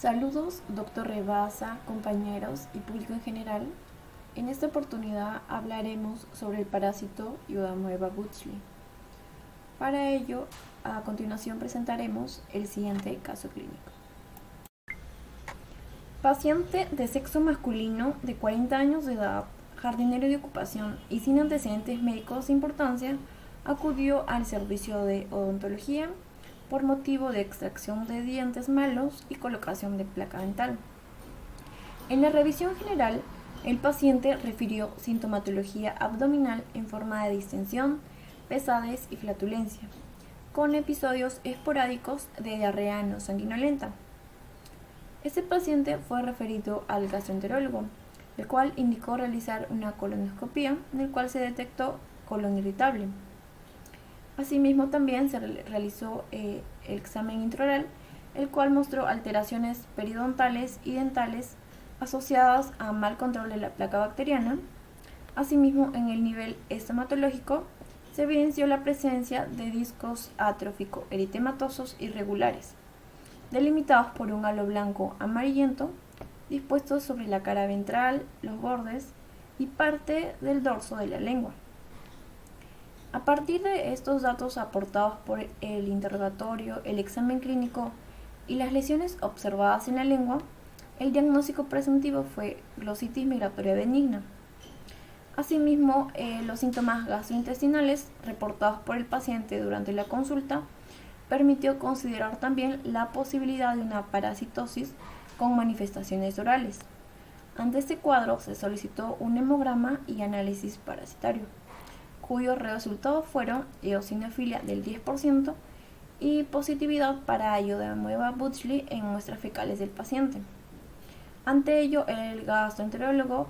Saludos, doctor Rebasa, compañeros y público en general. En esta oportunidad hablaremos sobre el parásito Yudamueva butchley. Para ello, a continuación presentaremos el siguiente caso clínico. Paciente de sexo masculino de 40 años de edad, jardinero de ocupación y sin antecedentes médicos de importancia, acudió al servicio de odontología por motivo de extracción de dientes malos y colocación de placa dental. En la revisión general, el paciente refirió sintomatología abdominal en forma de distensión, pesadez y flatulencia, con episodios esporádicos de diarrea no sanguinolenta. Este paciente fue referido al gastroenterólogo, el cual indicó realizar una colonoscopia, en el cual se detectó colon irritable. Asimismo, también se realizó el examen intraoral, el cual mostró alteraciones periodontales y dentales asociadas a mal control de la placa bacteriana. Asimismo, en el nivel estomatológico se evidenció la presencia de discos atrófico-eritematosos irregulares, delimitados por un halo blanco amarillento dispuestos sobre la cara ventral, los bordes y parte del dorso de la lengua. A partir de estos datos aportados por el interrogatorio, el examen clínico y las lesiones observadas en la lengua, el diagnóstico presuntivo fue glositis migratoria benigna. Asimismo, los síntomas gastrointestinales reportados por el paciente durante la consulta permitió considerar también la posibilidad de una parasitosis con manifestaciones orales. Ante este cuadro se solicitó un hemograma y análisis parasitario, cuyos resultados fueron eosinofilia del 10% y positividad para Yudamueva butchley en muestras fecales del paciente. Ante ello, el gastroenterólogo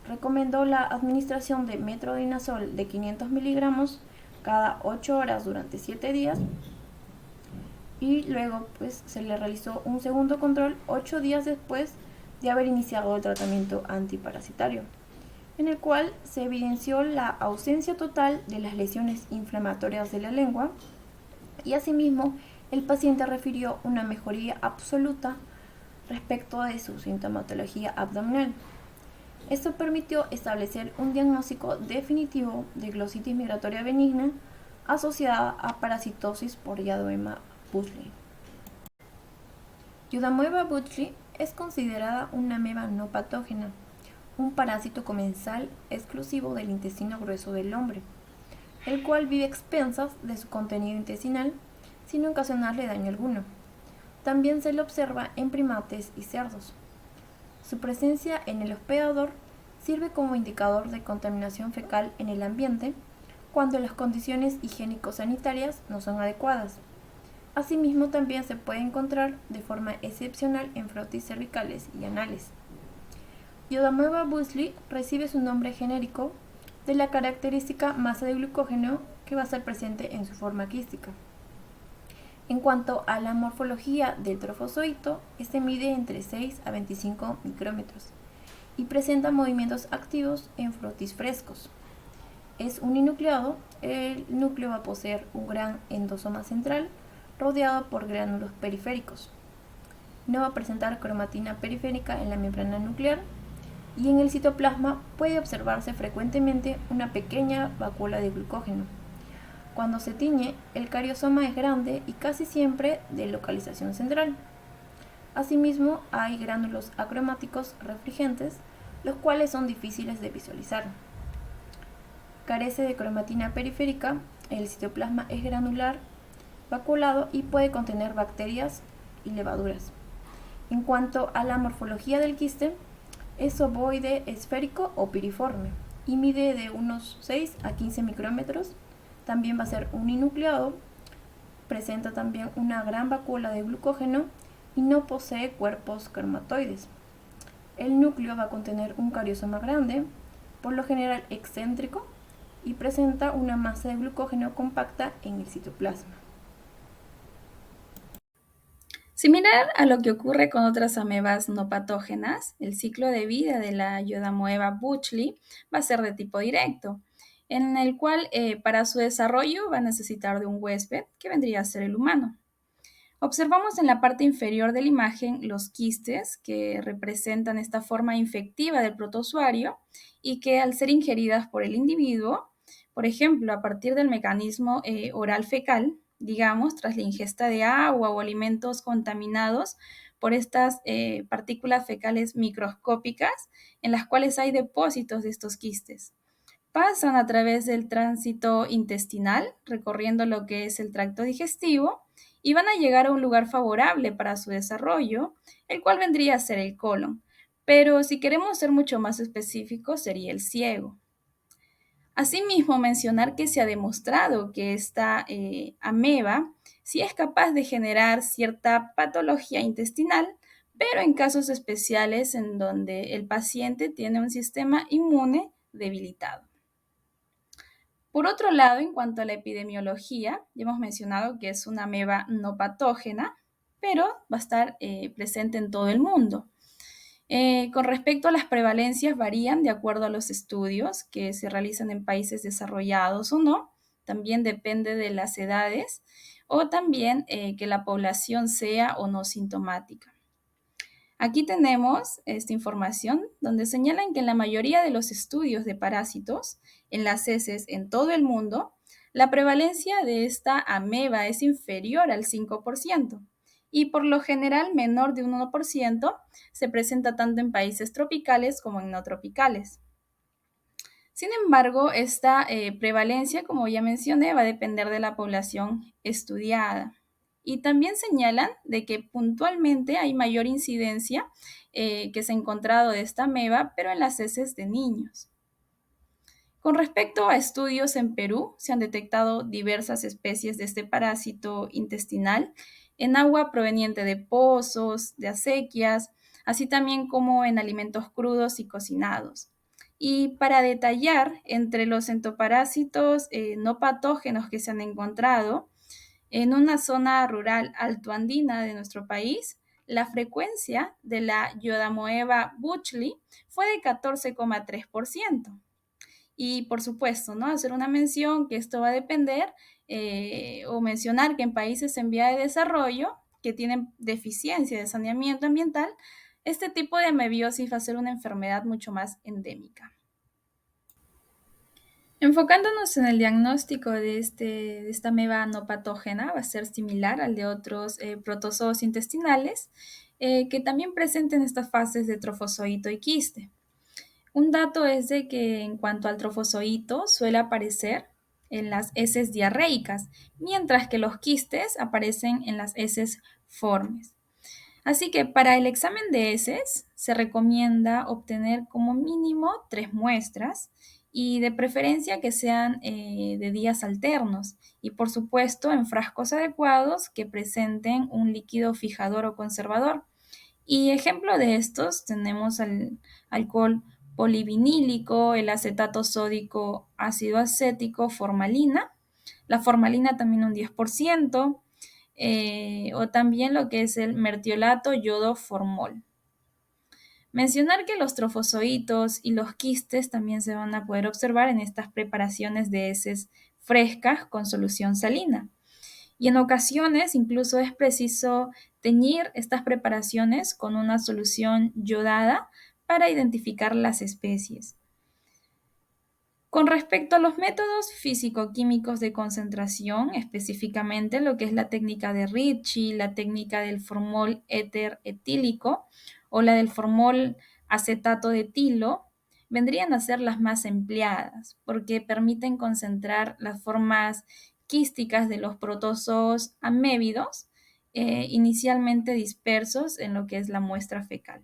recomendó la administración de metronidazol de 500 miligramos cada 8 horas durante 7 días y luego se le realizó un segundo control 8 días después de haber iniciado el tratamiento antiparasitario, en el cual se evidenció la ausencia total de las lesiones inflamatorias de la lengua y asimismo el paciente refirió una mejoría absoluta respecto de su sintomatología abdominal. Esto permitió establecer un diagnóstico definitivo de glositis migratoria benigna asociada a parasitosis por Yudamueva butchley. Yudamueva butchley es considerada una ameba no patógena, un parásito comensal exclusivo del intestino grueso del hombre, el cual vive a expensas de su contenido intestinal sin ocasionarle daño alguno. También se le observa en primates y cerdos. Su presencia en el hospedador sirve como indicador de contaminación fecal en el ambiente cuando las condiciones higiénico-sanitarias no son adecuadas. Asimismo, también se puede encontrar de forma excepcional en frotis cervicales y anales. Yudamueva butchley recibe su nombre genérico de la característica masa de glucógeno que va a estar presente en su forma quística. En cuanto a la morfología del trofozoito, este mide entre 6 a 25 micrómetros y presenta movimientos activos en frotis frescos. Es uninucleado, el núcleo va a poseer un gran endosoma central rodeado por gránulos periféricos. No va a presentar cromatina periférica en la membrana nuclear y en el citoplasma puede observarse frecuentemente una pequeña vacuola de glucógeno. Cuando se tiñe, el cariosoma es grande y casi siempre de localización central. Asimismo, hay gránulos acromáticos refringentes, los cuales son difíciles de visualizar. Carece de cromatina periférica, el citoplasma es granular, vacuolado y puede contener bacterias y levaduras. En cuanto a la morfología del quiste, es ovoide esférico o piriforme y mide de unos 6 a 15 micrómetros. También va a ser uninucleado, presenta también una gran vacuola de glucógeno y no posee cuerpos cromatoides. El núcleo va a contener un cariosoma grande, por lo general excéntrico, y presenta una masa de glucógeno compacta en el citoplasma. Similar a lo que ocurre con otras amebas no patógenas, el ciclo de vida de la Yudamueva butchley va a ser de tipo directo, en el cual para su desarrollo va a necesitar de un huésped que vendría a ser el humano. Observamos en la parte inferior de la imagen los quistes que representan esta forma infectiva del protozoario y que al ser ingeridas por el individuo, por ejemplo, a partir del mecanismo oral fecal, digamos, tras la ingesta de agua o alimentos contaminados por estas partículas fecales microscópicas en las cuales hay depósitos de estos quistes. Pasan a través del tránsito intestinal, recorriendo lo que es el tracto digestivo, y van a llegar a un lugar favorable para su desarrollo, el cual vendría a ser el colon. Pero si queremos ser mucho más específicos, sería el ciego. Asimismo, mencionar que se ha demostrado que esta ameba sí es capaz de generar cierta patología intestinal, pero en casos especiales en donde el paciente tiene un sistema inmune debilitado. Por otro lado, en cuanto a la epidemiología, ya hemos mencionado que es una ameba no patógena, pero va a estar presente en todo el mundo. Con respecto a las prevalencias, varían de acuerdo a los estudios que se realizan en países desarrollados o no. También depende de las edades o también que la población sea o no sintomática. Aquí tenemos esta información donde señalan que en la mayoría de los estudios de parásitos en las heces en todo el mundo, la prevalencia de esta ameba es inferior al 5% y por lo general menor de un 1% se presenta tanto en países tropicales como en no tropicales. Sin embargo, esta prevalencia, como ya mencioné, va a depender de la población estudiada. Y también señalan de que puntualmente hay mayor incidencia que se ha encontrado de esta ameba, pero en las heces de niños. Con respecto a estudios en Perú, se han detectado diversas especies de este parásito intestinal en agua proveniente de pozos, de acequias, así también como en alimentos crudos y cocinados. Y para detallar, entre los entoparásitos no patógenos que se han encontrado, en una zona rural altoandina de nuestro país, la frecuencia de la Yodamoeba buchli fue de 14,3%. Y por supuesto, ¿no? Hacer una mención que esto va a depender o mencionar que en países en vía de desarrollo que tienen deficiencia de saneamiento ambiental, este tipo de amebiosis va a ser una enfermedad mucho más endémica. Enfocándonos en el diagnóstico de esta ameba no patógena, va a ser similar al de otros protozoos intestinales que también presenten estas fases de trofozoito y quiste. Un dato es de que en cuanto al trofozoito suele aparecer en las heces diarreicas, mientras que los quistes aparecen en las heces formes. Así que para el examen de heces se recomienda obtener como mínimo 3 muestras y de preferencia que sean de días alternos y por supuesto en frascos adecuados que presenten un líquido fijador o conservador. Y ejemplo de estos tenemos el alcohol polivinílico, el acetato sódico ácido acético, formalina, la formalina también un 10%, o también lo que es el mertiolato yodo formol. Mencionar que los trofozoitos y los quistes también se van a poder observar en estas preparaciones de heces frescas con solución salina. Y en ocasiones incluso es preciso teñir estas preparaciones con una solución yodada para identificar las especies. Con respecto a los métodos físico-químicos de concentración, específicamente lo que es la técnica de Ricci, la técnica del formol éter etílico o la del formol acetato de etilo, vendrían a ser las más empleadas porque permiten concentrar las formas quísticas de los protozoos amébidos, inicialmente dispersos en lo que es la muestra fecal.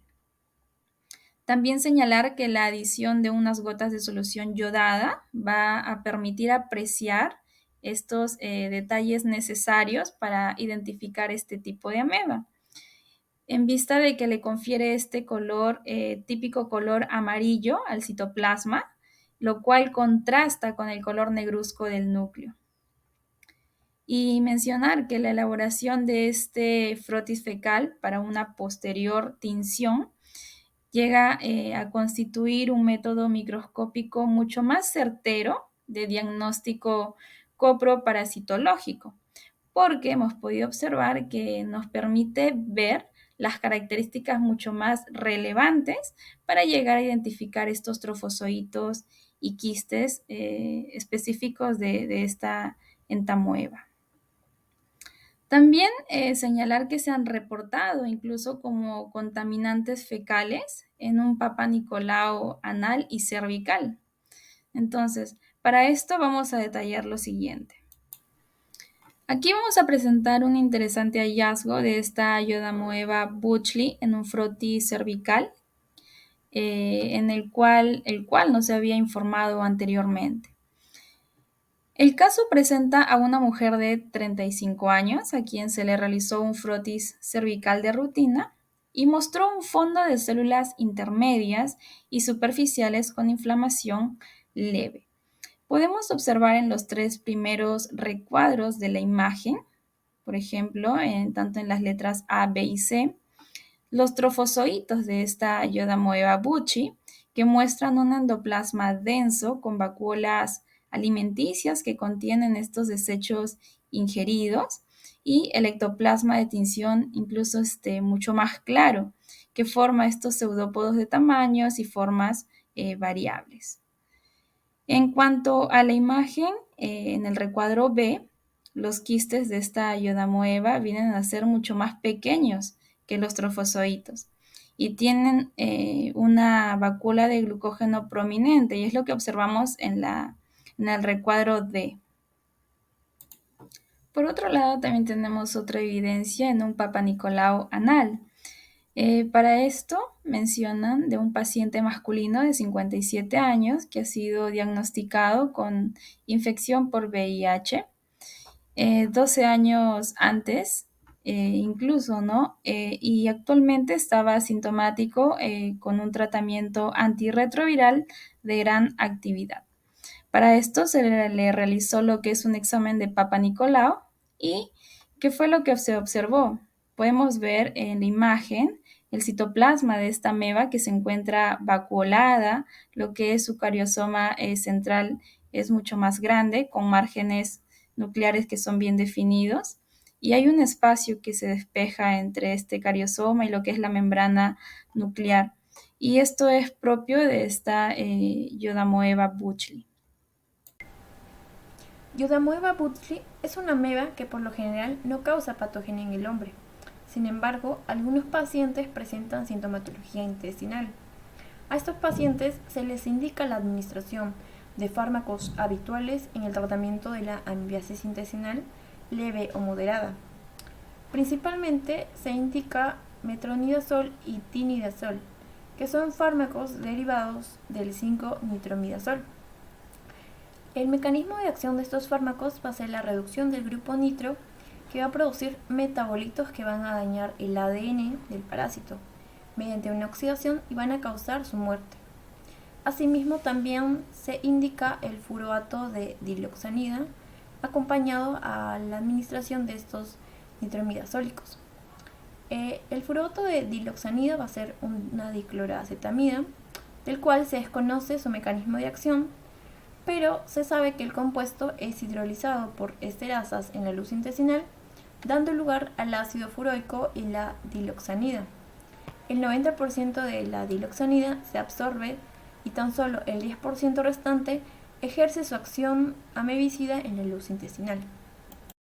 También señalar que la adición de unas gotas de solución yodada va a permitir apreciar estos detalles necesarios para identificar este tipo de ameba. En vista de que le confiere este color, típico color amarillo al citoplasma, lo cual contrasta con el color negruzco del núcleo. Y mencionar que la elaboración de este frotis fecal para una posterior tinción llega a constituir un método microscópico mucho más certero de diagnóstico coproparasitológico, porque hemos podido observar que nos permite ver las características mucho más relevantes para llegar a identificar estos trofozoitos y quistes específicos de esta entamoeba. También señalar que se han reportado incluso como contaminantes fecales en un Papá Nicolau anal y cervical. Entonces, para esto vamos a detallar lo siguiente. Aquí vamos a presentar un interesante hallazgo de esta Iodamoeba butchley en un frotis cervical, en el cual no se había informado anteriormente. El caso presenta a una mujer de 35 años, a quien se le realizó un frotis cervical de rutina y mostró un fondo de células intermedias y superficiales con inflamación leve. Podemos observar en los 3 primeros recuadros de la imagen, por ejemplo, tanto en las letras A, B y C, los trofozoitos de esta Iodamoeba butchley, que muestran un endoplasma denso con vacuolas alimenticias que contienen estos desechos ingeridos y el ectoplasma de tinción incluso mucho más claro, que forma estos pseudópodos de tamaños y formas variables. En cuanto a la imagen, en el recuadro B, los quistes de esta Iodamoeba vienen a ser mucho más pequeños que los trofozoitos y tienen una vacuola de glucógeno prominente, y es lo que observamos en el recuadro D. Por otro lado, también tenemos otra evidencia en un Papá Nicolau anal. Para esto mencionan de un paciente masculino de 57 años que ha sido diagnosticado con infección por VIH 12 años antes, incluso, ¿no? Y actualmente estaba asintomático con un tratamiento antirretroviral de gran actividad. Para esto se le realizó lo que es un examen de Papa Nicolau. ¿Y qué fue lo que se observó? Podemos ver en la imagen el citoplasma de esta ameba que se encuentra vacuolada, lo que es su cariosoma central es mucho más grande, con márgenes nucleares que son bien definidos, y hay un espacio que se despeja entre este cariosoma y lo que es la membrana nuclear. Y esto es propio de esta Iodamoeba butchley. Iodamoeba butchley es una ameba que por lo general no causa patogenia en el hombre. Sin embargo, algunos pacientes presentan sintomatología intestinal. A estos pacientes se les indica la administración de fármacos habituales en el tratamiento de la amibiasis intestinal leve o moderada. Principalmente se indica metronidazol y tinidazol, que son fármacos derivados del 5-nitromidazol. El mecanismo de acción de estos fármacos va a ser la reducción del grupo nitro, que va a producir metabolitos que van a dañar el ADN del parásito mediante una oxidación y van a causar su muerte. Asimismo, también se indica el furoato de diloxanida acompañado a la administración de estos nitromidazólicos. El furoato de diloxanida va a ser una dicloroacetamida, del cual se desconoce su mecanismo de acción, pero se sabe que el compuesto es hidrolizado por esterasas en la luz intestinal, dando lugar al ácido furoico y la diloxanida. El 90% de la diloxanida se absorbe y tan solo el 10% restante ejerce su acción amebicida en la luz intestinal.